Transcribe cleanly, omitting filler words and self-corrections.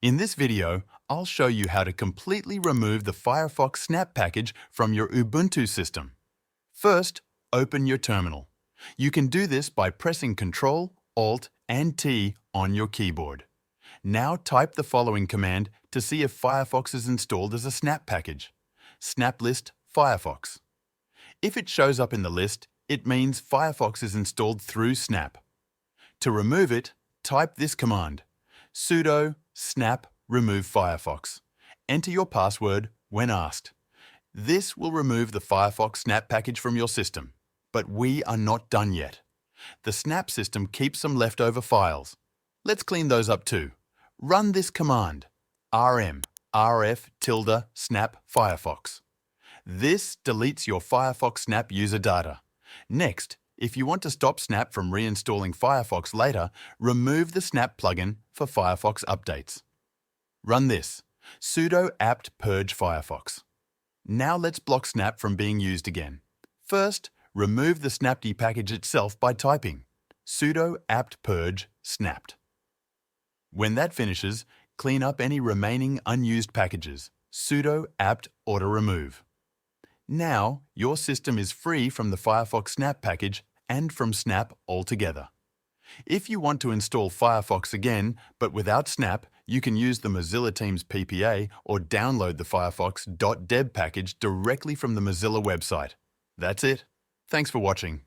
In this video, I'll show you how to completely remove the Firefox Snap package from your Ubuntu system. First, open your terminal. You can do this by pressing Ctrl, Alt, and T on your keyboard. Now type the following command to see if Firefox is installed as a Snap package. Snap list Firefox. If it shows up in the list, it means Firefox is installed through Snap. To remove it, type this command: sudo snap remove firefox. Enter your password when asked. This will remove the Firefox Snap package from your system. But we are not done yet. The Snap system keeps some leftover files. Let's clean those up too. Run this command: rf-snap firefox. This deletes your Firefox Snap user data. Next, if you want to stop Snap from reinstalling Firefox later, remove the Snap plugin for Firefox updates. Run this: sudo apt purge firefox. Now let's block Snap from being used again. First, remove the snapd package itself by typing sudo apt purge snapped. When that finishes, clean up any remaining unused packages, sudo apt autoremove. Now, your system is free from the Firefox Snap package and from Snap altogether. If you want to install Firefox again, but without Snap, you can use the Mozilla Teams PPA or download the firefoxdeb package directly from the Mozilla website. That's it. Thanks for watching.